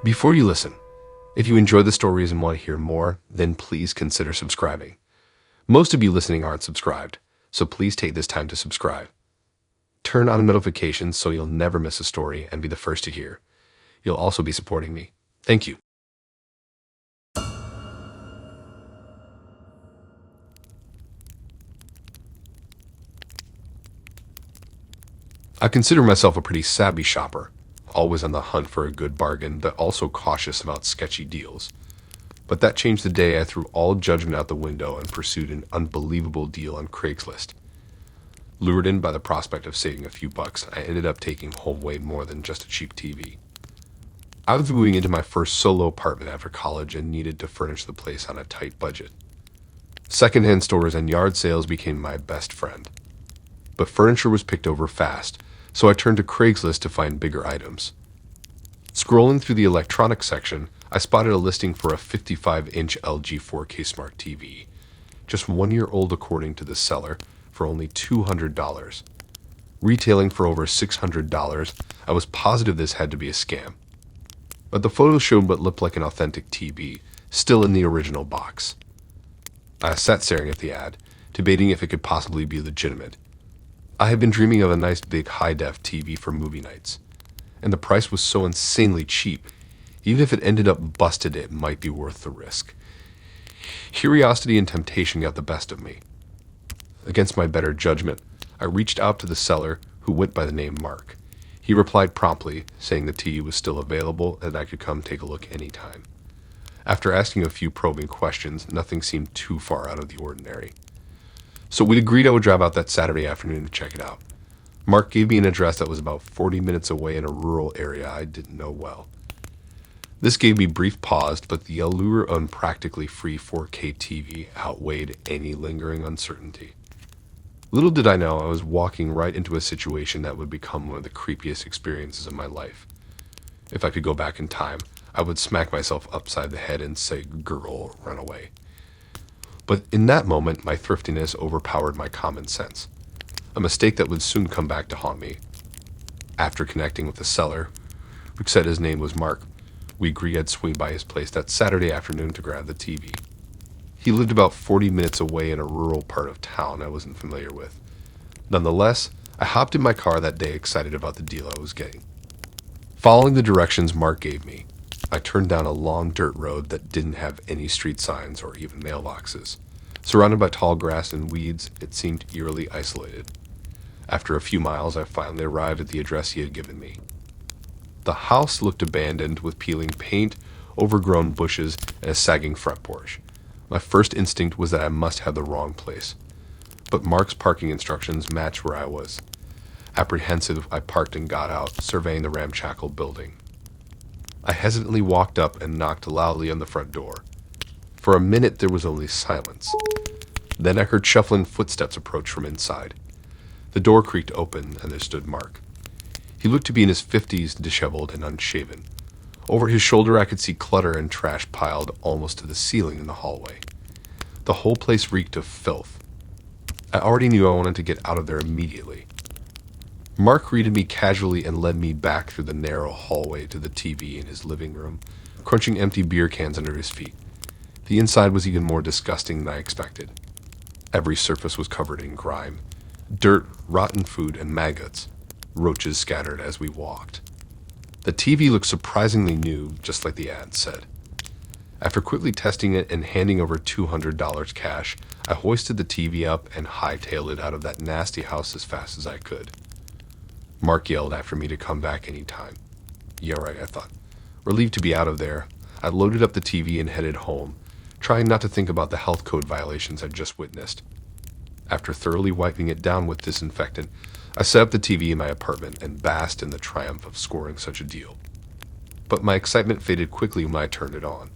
Before you listen, if you enjoy the stories and want to hear more, then please consider subscribing. Most of you listening aren't subscribed, so please take this time to subscribe. Turn on notifications so you'll never miss a story and be the first to hear. You'll also be supporting me. Thank you. I consider myself a pretty savvy shopper, always on the hunt for a good bargain, but also cautious about sketchy deals. But that changed the day I threw all judgment out the window and pursued an unbelievable deal on Craigslist. Lured in by the prospect of saving a few bucks, I ended up taking home way more than just a cheap TV. I was moving into my first solo apartment after college and needed to furnish the place on a tight budget. Secondhand stores and yard sales became my best friend. But furniture was picked over fast, so I turned to Craigslist to find bigger items. Scrolling through the electronics section, I spotted a listing for a 55-inch LG 4K Smart TV, just 1 year old according to the seller, for only $200. Retailing for over $600, I was positive this had to be a scam. But the photos showed what looked like an authentic TV, still in the original box. I sat staring at the ad, debating if it could possibly be legitimate. I had been dreaming of a nice big high-def TV for movie nights, and the price was so insanely cheap, even if it ended up busted, it might be worth the risk. Curiosity and temptation got the best of me. Against my better judgment, I reached out to the seller, who went by the name Mark. He replied promptly, saying the TV was still available and I could come take a look anytime. After asking a few probing questions, nothing seemed too far out of the ordinary. So we agreed I would drive out that Saturday afternoon to check it out. Mark gave me an address that was about 40 minutes away in a rural area I didn't know well. This gave me brief pause, but the allure on practically free 4K TV outweighed any lingering uncertainty. Little did I know I was walking right into a situation that would become one of the creepiest experiences of my life. If I could go back in time, I would smack myself upside the head and say, "Girl, run away." But in that moment, my thriftiness overpowered my common sense, a mistake that would soon come back to haunt me. After connecting with the seller, who said his name was Mark, we agreed I'd swing by his place that Saturday afternoon to grab the TV. He lived about 40 minutes away in a rural part of town I wasn't familiar with. Nonetheless, I hopped in my car that day excited about the deal I was getting. Following the directions Mark gave me, I turned down a long dirt road that didn't have any street signs or even mailboxes. Surrounded by tall grass and weeds, it seemed eerily isolated. After a few miles, I finally arrived at the address he had given me. The house looked abandoned, with peeling paint, overgrown bushes, and a sagging front porch. My first instinct was that I must have the wrong place. But Mark's parking instructions matched where I was. Apprehensive, I parked and got out, surveying the ramshackle building. I hesitantly walked up and knocked loudly on the front door. For a minute, there was only silence. Then I heard shuffling footsteps approach from inside. The door creaked open, and there stood Mark. He looked to be in his 50s, disheveled and unshaven. Over his shoulder, I could see clutter and trash piled almost to the ceiling in the hallway. The whole place reeked of filth. I already knew I wanted to get out of there immediately. Mark greeted me casually and led me back through the narrow hallway to the TV in his living room, crunching empty beer cans under his feet. The inside was even more disgusting than I expected. Every surface was covered in grime, dirt, rotten food, and maggots. Roaches scattered as we walked. The TV looked surprisingly new, just like the ad said. After quickly testing it and handing over $200 cash, I hoisted the TV up and hightailed it out of that nasty house as fast as I could. Mark yelled after me to come back any time. Yeah, right, I thought. Relieved to be out of there, I loaded up the TV and headed home, trying not to think about the health code violations I'd just witnessed. After thoroughly wiping it down with disinfectant, I set up the TV in my apartment and basked in the triumph of scoring such a deal. But my excitement faded quickly when I turned it on.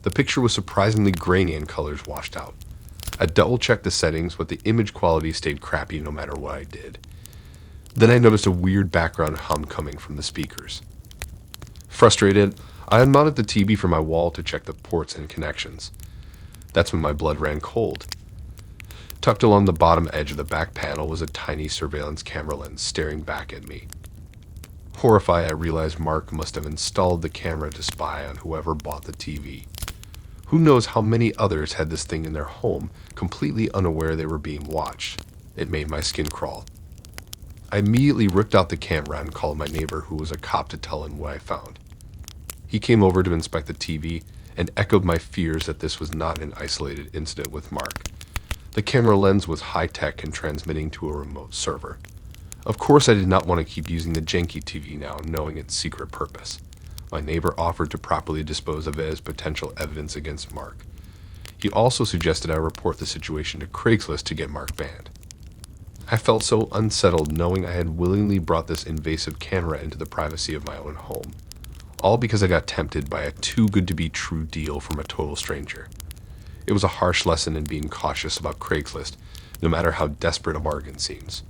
The picture was surprisingly grainy and colors washed out. I double-checked the settings, but the image quality stayed crappy no matter what I did. Then I noticed a weird background hum coming from the speakers. Frustrated, I unmounted the TV from my wall to check the ports and connections. That's when my blood ran cold. Tucked along the bottom edge of the back panel was a tiny surveillance camera lens staring back at me. Horrified, I realized Mark must have installed the camera to spy on whoever bought the TV. Who knows how many others had this thing in their home, completely unaware they were being watched. It made my skin crawl. I immediately ripped out the camera and called my neighbor, who was a cop, to tell him what I found. He came over to inspect the TV and echoed my fears that this was not an isolated incident with Mark. The camera lens was high-tech and transmitting to a remote server. Of course, I did not want to keep using the janky TV now, knowing its secret purpose. My neighbor offered to properly dispose of it as potential evidence against Mark. He also suggested I report the situation to Craigslist to get Mark banned. I felt so unsettled knowing I had willingly brought this invasive camera into the privacy of my own home, all because I got tempted by a too-good-to-be-true deal from a total stranger. It was a harsh lesson in being cautious about Craigslist, no matter how desperate a bargain seems.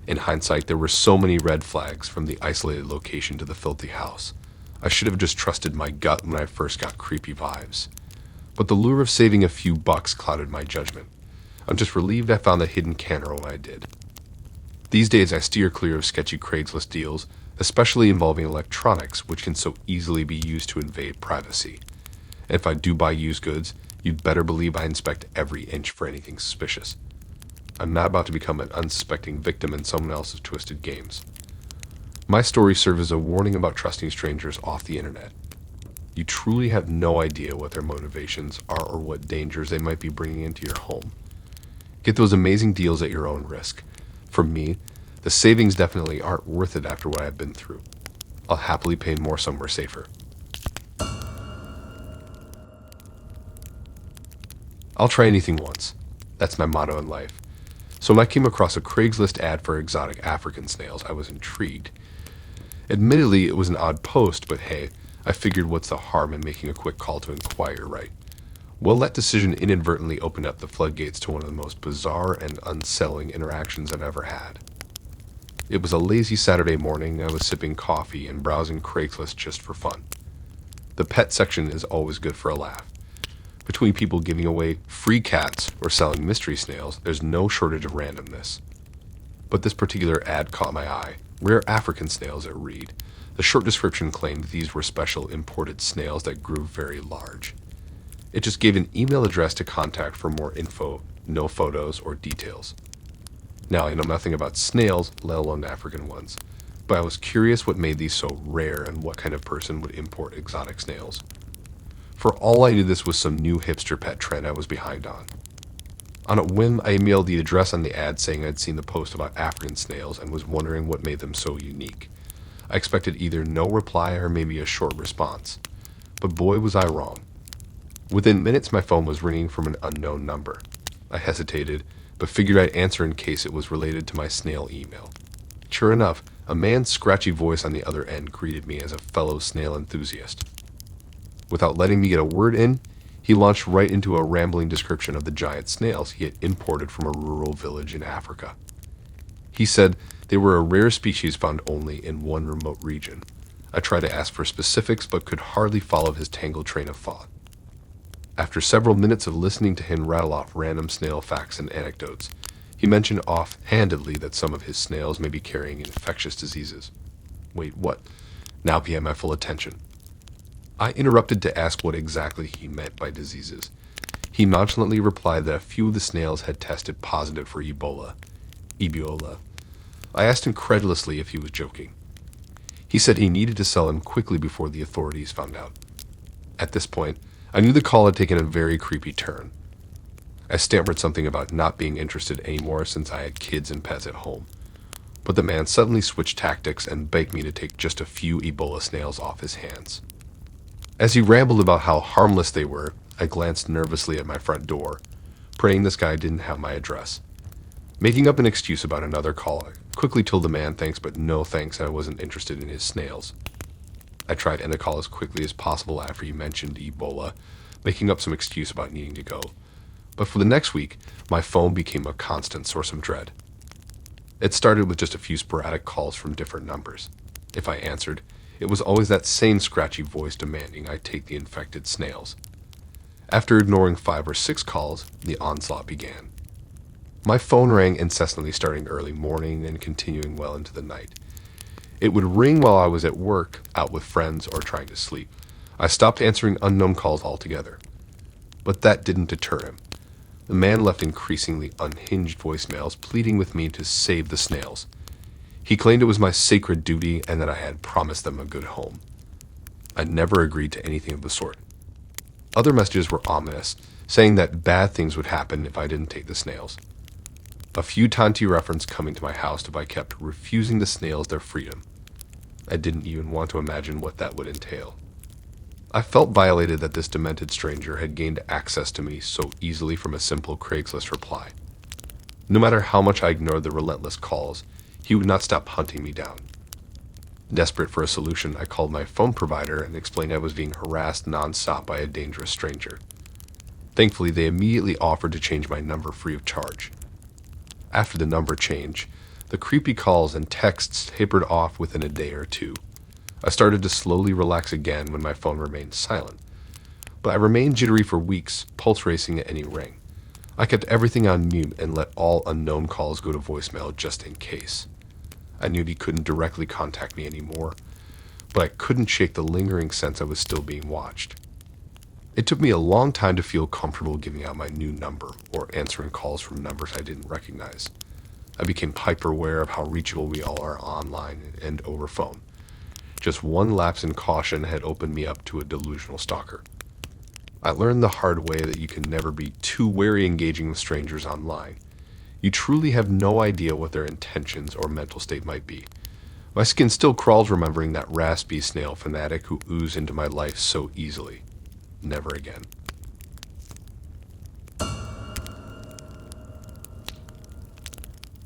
In hindsight, there were so many red flags, from the isolated location to the filthy house. I should have just trusted my gut when I first got creepy vibes. But the lure of saving a few bucks clouded my judgment. I'm just relieved I found the hidden camera when I did. These days I steer clear of sketchy Craigslist deals, especially involving electronics, which can so easily be used to invade privacy. And if I do buy used goods, you'd better believe I inspect every inch for anything suspicious. I'm not about to become an unsuspecting victim in someone else's twisted games. My story serves as a warning about trusting strangers off the internet. You truly have no idea what their motivations are or what dangers they might be bringing into your home. Get those amazing deals at your own risk. For me, the savings definitely aren't worth it after what I've been through. I'll happily pay more somewhere safer. I'll try anything once. That's my motto in life. So when I came across a Craigslist ad for exotic African snails, I was intrigued. Admittedly, it was an odd post, but hey, I figured what's the harm in making a quick call to inquire, right? Well, that decision inadvertently opened up the floodgates to one of the most bizarre and unsettling interactions I've ever had. It was a lazy Saturday morning. I was sipping coffee and browsing Craigslist just for fun. The pet section is always good for a laugh. Between people giving away free cats or selling mystery snails, there's no shortage of randomness. But this particular ad caught my eye. Rare African snails, it read. The short description claimed these were special imported snails that grew very large. It just gave an email address to contact for more info, no photos or details. Now, I know nothing about snails, let alone African ones, but I was curious what made these so rare and what kind of person would import exotic snails. For all I knew, this was some new hipster pet trend I was behind on. On a whim, I emailed the address on the ad saying I'd seen the post about African snails and was wondering what made them so unique. I expected either no reply or maybe a short response. But boy, was I wrong. Within minutes, my phone was ringing from an unknown number. I hesitated, but figured I'd answer in case it was related to my snail email. Sure enough, a man's scratchy voice on the other end greeted me as a fellow snail enthusiast. Without letting me get a word in, he launched right into a rambling description of the giant snails he had imported from a rural village in Africa. He said they were a rare species found only in one remote region. I tried to ask for specifics, but could hardly follow his tangled train of thought. After several minutes of listening to him rattle off random snail facts and anecdotes, he mentioned offhandedly that some of his snails may be carrying infectious diseases. Wait, what? Now he had my full attention. I interrupted to ask what exactly he meant by diseases. He nonchalantly replied that a few of the snails had tested positive for Ebola. I asked incredulously if he was joking. He said he needed to sell him quickly before the authorities found out. At this point, I knew the call had taken a very creepy turn. I stammered something about not being interested anymore since I had kids and pets at home. But the man suddenly switched tactics and begged me to take just a few Ebola snails off his hands. As he rambled about how harmless they were, I glanced nervously at my front door, praying this guy didn't have my address. Making up an excuse about another call, I quickly told the man thanks but no thanks, and I wasn't interested in his snails. I tried to end the call as quickly as possible after he mentioned Ebola, making up some excuse about needing to go. But for the next week, my phone became a constant source of dread. It started with just a few sporadic calls from different numbers. If I answered, it was always that same scratchy voice demanding I take the infected snails. After ignoring 5 or 6 calls, the onslaught began. My phone rang incessantly, starting early morning and continuing well into the night. It would ring while I was at work, out with friends, or trying to sleep. I stopped answering unknown calls altogether. But that didn't deter him. The man left increasingly unhinged voicemails pleading with me to save the snails. He claimed it was my sacred duty and that I had promised them a good home. I never agreed to anything of the sort. Other messages were ominous, saying that bad things would happen if I didn't take the snails. A few taunty reference coming to my house if I kept refusing the snails their freedom. I didn't even want to imagine what that would entail. I felt violated that this demented stranger had gained access to me so easily from a simple Craigslist reply. No matter how much I ignored the relentless calls, he would not stop hunting me down. Desperate for a solution, I called my phone provider and explained I was being harassed nonstop by a dangerous stranger. Thankfully, they immediately offered to change my number free of charge. After the number change, the creepy calls and texts tapered off within a day or two. I started to slowly relax again when my phone remained silent. But I remained jittery for weeks, pulse racing at any ring. I kept everything on mute and let all unknown calls go to voicemail just in case. I knew he couldn't directly contact me anymore, but I couldn't shake the lingering sense I was still being watched. It took me a long time to feel comfortable giving out my new number or answering calls from numbers I didn't recognize. I became hyper aware of how reachable we all are online and over phone. Just one lapse in caution had opened me up to a delusional stalker. I learned the hard way that you can never be too wary engaging with strangers online. You truly have no idea what their intentions or mental state might be. My skin still crawls remembering that raspy snail fanatic who oozed into my life so easily. Never again.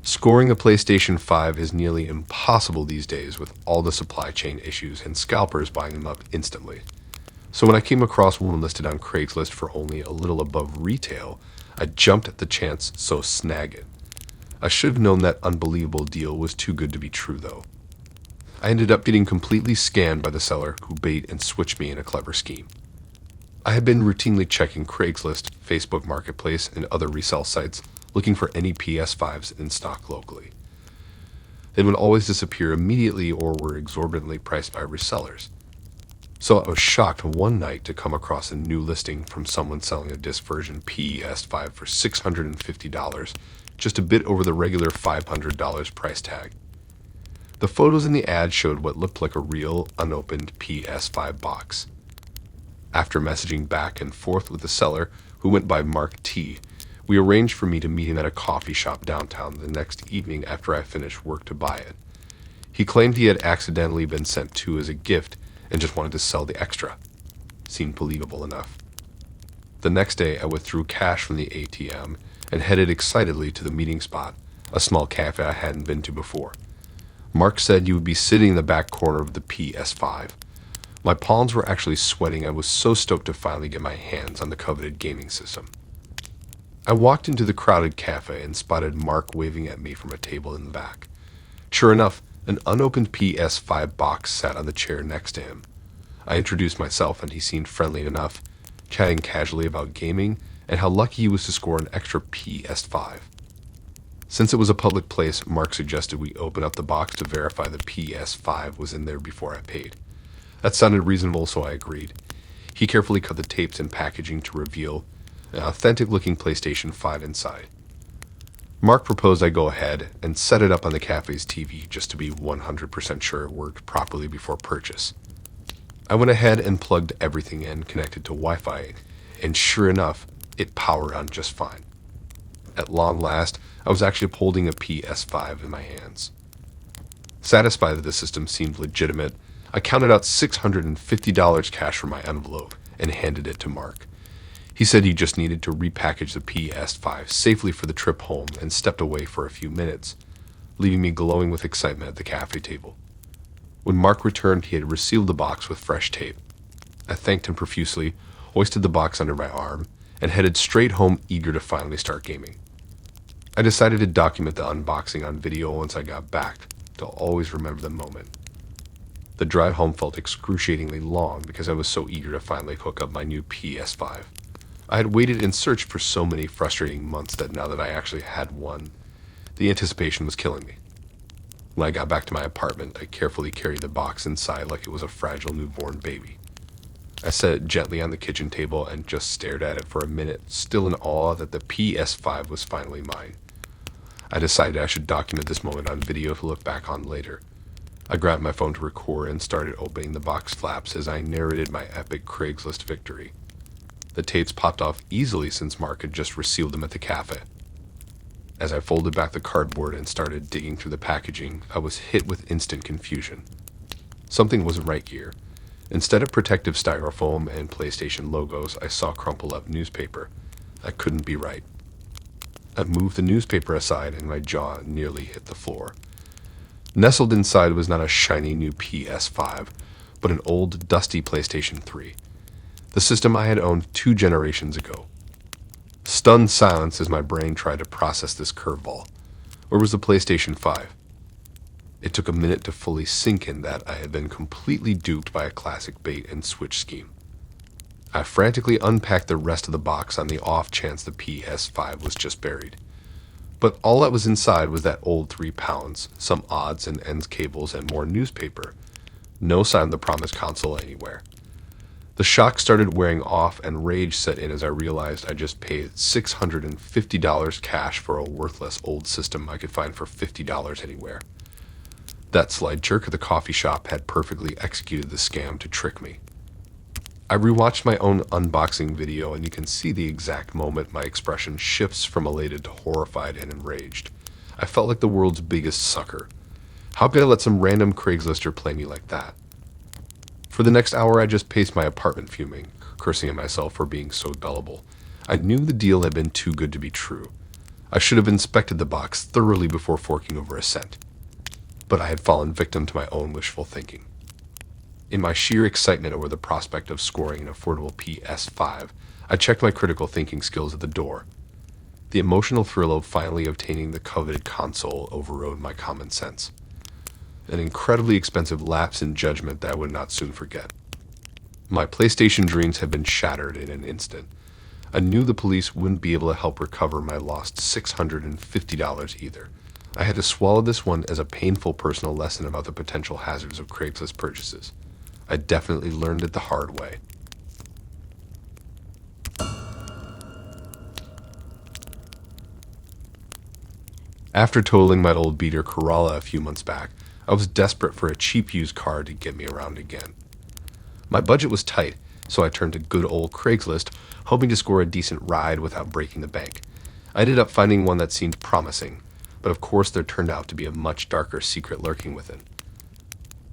Scoring a PlayStation 5 is nearly impossible these days with all the supply chain issues and scalpers buying them up instantly. So when I came across one listed on Craigslist for only a little above retail, I jumped at the chance, so snag it. I should have known that unbelievable deal was too good to be true though. I ended up getting completely scammed by the seller who bait and switched me in a clever scheme. I had been routinely checking Craigslist, Facebook Marketplace, and other resale sites looking for any PS5s in stock locally. They would always disappear immediately or were exorbitantly priced by resellers. So I was shocked one night to come across a new listing from someone selling a disc version PS5 for $650, just a bit over the regular $500 price tag. The photos in the ad showed what looked like a real, unopened PS5 box. After messaging back and forth with the seller, who went by Mark T., we arranged for me to meet him at a coffee shop downtown the next evening after I finished work to buy it. He claimed he had accidentally been sent to as a gift and just wanted to sell the extra. Seemed believable enough. The next day, I withdrew cash from the ATM and headed excitedly to the meeting spot, a small cafe I hadn't been to before. Mark said you would be sitting in the back corner of the PS5. My palms were actually sweating. I was so stoked to finally get my hands on the coveted gaming system. I walked into the crowded cafe and spotted Mark waving at me from a table in the back. Sure enough, an unopened PS5 box sat on the chair next to him. I introduced myself and he seemed friendly enough, chatting casually about gaming and how lucky he was to score an extra PS5. Since it was a public place, Mark suggested we open up the box to verify the PS5 was in there before I paid. That sounded reasonable, so I agreed. He carefully cut the tapes and packaging to reveal an authentic-looking PlayStation 5 inside. Mark proposed I go ahead and set it up on the cafe's TV just to be 100% sure it worked properly before purchase. I went ahead and plugged everything in, connected to Wi-Fi, and sure enough, it powered on just fine. At long last, I was actually holding a PS5 in my hands. Satisfied that the system seemed legitimate, I counted out $650 cash from my envelope and handed it to Mark. He said he just needed to repackage the PS5 safely for the trip home and stepped away for a few minutes, leaving me glowing with excitement at the cafe table. When Mark returned, he had resealed the box with fresh tape. I thanked him profusely, hoisted the box under my arm, and headed straight home eager to finally start gaming. I decided to document the unboxing on video once I got back, to always remember the moment. The drive home felt excruciatingly long because I was so eager to finally hook up my new PS5. I had waited and searched for so many frustrating months that now that I actually had one, the anticipation was killing me. When I got back to my apartment, I carefully carried the box inside like it was a fragile newborn baby. I set it gently on the kitchen table and just stared at it for a minute, still in awe that the PS5 was finally mine. I decided I should document this moment on video to look back on later. I grabbed my phone to record and started opening the box flaps as I narrated my epic Craigslist victory. The tapes popped off easily since Mark had just resealed them at the cafe. As I folded back the cardboard and started digging through the packaging, I was hit with instant confusion. Something wasn't right here. Instead of protective styrofoam and PlayStation logos, I saw crumpled up newspaper. That couldn't be right. I moved the newspaper aside and my jaw nearly hit the floor. Nestled inside was not a shiny new PS5, but an old, dusty PlayStation 3. The system I had owned 2 generations ago. Stunned silence as my brain tried to process this curveball. Where was the PlayStation 5? It took a minute to fully sink in that I had been completely duped by a classic bait and switch scheme. I frantically unpacked the rest of the box on the off chance the PS5 was just buried. But all that was inside was that old £3, some odds and ends cables, and more newspaper. No sign of the promised console anywhere. The shock started wearing off and rage set in as I realized I just paid $650 cash for a worthless old system I could find for $50 anywhere. That sly jerk at the coffee shop had perfectly executed the scam to trick me. I rewatched my own unboxing video and you can see the exact moment my expression shifts from elated to horrified and enraged. I felt like the world's biggest sucker. How could I let some random Craigslister play me like that? For the next hour I just paced my apartment fuming, cursing at myself for being so gullible. I knew the deal had been too good to be true. I should have inspected the box thoroughly before forking over a cent. But I had fallen victim to my own wishful thinking. In my sheer excitement over the prospect of scoring an affordable PS5, I checked my critical thinking skills at the door. The emotional thrill of finally obtaining the coveted console overrode my common sense. An incredibly expensive lapse in judgment that I would not soon forget. My PlayStation dreams had been shattered in an instant. I knew the police wouldn't be able to help recover my lost $650 either. I had to swallow this one as a painful personal lesson about the potential hazards of Craigslist purchases. I definitely learned it the hard way. After totaling my old beater Corolla a few months back, I was desperate for a cheap used car to get me around again. My budget was tight, so I turned to good old Craigslist, hoping to score a decent ride without breaking the bank. I ended up finding one that seemed promising, but of course there turned out to be a much darker secret lurking within.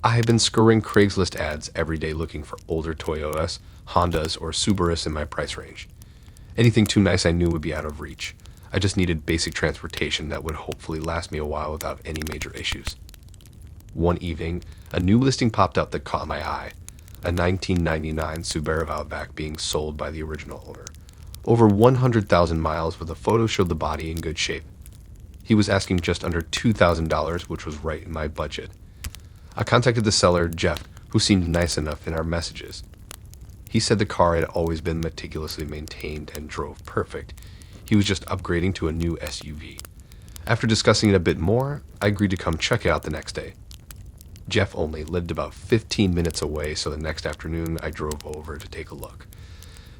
I had been scouring Craigslist ads every day looking for older Toyotas, Hondas, or Subarus in my price range. Anything too nice I knew would be out of reach. I just needed basic transportation that would hopefully last me a while without any major issues. One evening, a new listing popped up that caught my eye. A 1999 Subaru Outback being sold by the original owner. Over 100,000 miles, but the photo showed the body in good shape. He was asking just under $2,000, which was right in my budget. I contacted the seller, Jeff, who seemed nice enough in our messages. He said the car had always been meticulously maintained and drove perfect. He was just upgrading to a new SUV. After discussing it a bit more, I agreed to come check it out the next day. Jeff only lived about 15 minutes away, so the next afternoon I drove over to take a look.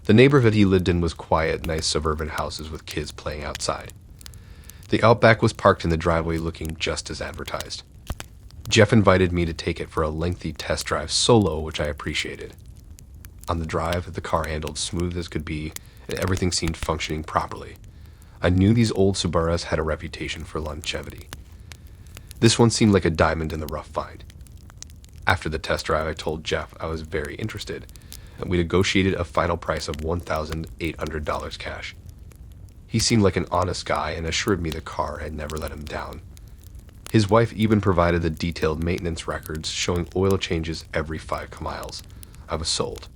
The neighborhood he lived in was quiet, nice suburban houses with kids playing outside. The Outback was parked in the driveway looking just as advertised. Jeff invited me to take it for a lengthy test drive solo, which I appreciated. On the drive, the car handled smooth as could be, and everything seemed functioning properly. I knew these old Subarus had a reputation for longevity. This one seemed like a diamond in the rough find. After the test drive, I told Jeff I was very interested, and we negotiated a final price of $1,800 cash. He seemed like an honest guy and assured me the car had never let him down. His wife even provided the detailed maintenance records showing oil changes every 5 miles. I was sold.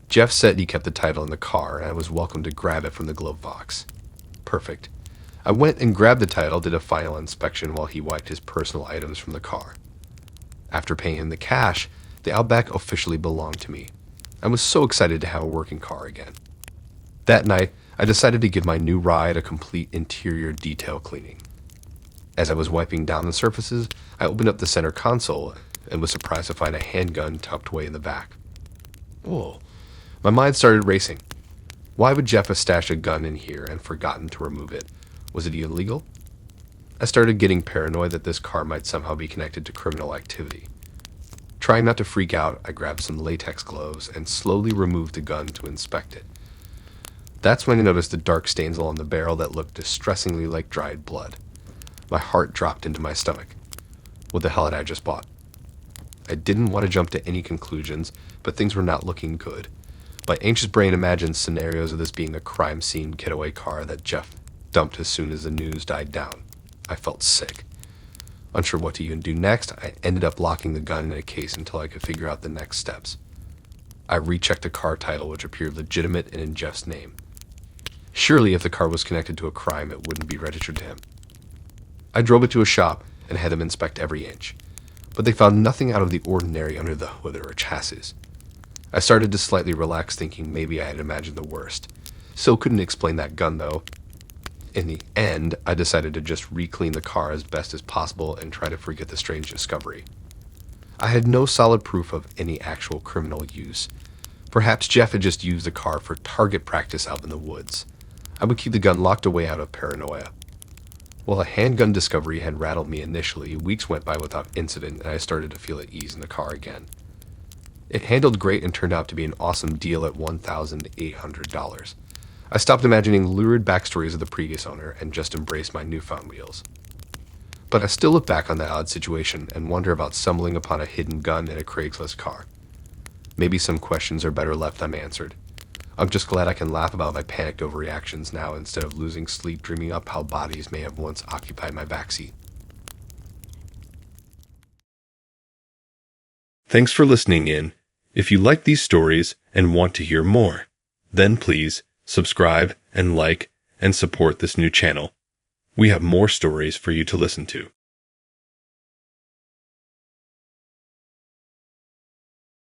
Jeff said he kept the title in the car and I was welcome to grab it from the glove box. Perfect. I went and grabbed the title, did a final inspection while he wiped his personal items from the car. After paying him the cash, the Outback officially belonged to me. I was so excited to have a working car again. That night, I decided to give my new ride a complete interior detail cleaning. As I was wiping down the surfaces, I opened up the center console and was surprised to find a handgun tucked away in the back. Whoa. My mind started racing. Why would Jeff have stashed a gun in here and forgotten to remove it? Was it illegal? I started getting paranoid that this car might somehow be connected to criminal activity. Trying not to freak out, I grabbed some latex gloves and slowly removed the gun to inspect it. That's when I noticed the dark stains along the barrel that looked distressingly like dried blood. My heart dropped into my stomach. What the hell had I just bought? I didn't want to jump to any conclusions, but things were not looking good. My anxious brain imagined scenarios of this being a crime scene getaway car that Jeff dumped as soon as the news died down. I felt sick. Unsure what to even do next, I ended up locking the gun in a case until I could figure out the next steps. I rechecked the car title, which appeared legitimate and in Jeff's name. Surely if the car was connected to a crime, it wouldn't be registered to him. I drove it to a shop and had them inspect every inch, but they found nothing out of the ordinary under the hood or chassis. I started to slightly relax, thinking maybe I had imagined the worst. Still couldn't explain that gun, though. In the end, I decided to just re-clean the car as best as possible and try to forget the strange discovery. I had no solid proof of any actual criminal use. Perhaps Jeff had just used the car for target practice out in the woods. I would keep the gun locked away out of paranoia. While a handgun discovery had rattled me initially, weeks went by without incident and I started to feel at ease in the car again. It handled great and turned out to be an awesome deal at $1,800. I stopped imagining lurid backstories of the previous owner and just embraced my newfound wheels. But I still look back on that odd situation and wonder about stumbling upon a hidden gun in a Craigslist car. Maybe some questions are better left unanswered. I'm just glad I can laugh about my panicked overreactions now instead of losing sleep dreaming up how bodies may have once occupied my backseat. Thanks for listening in. If you like these stories and want to hear more, then please subscribe and like and support this new channel. We have more stories for you to listen to.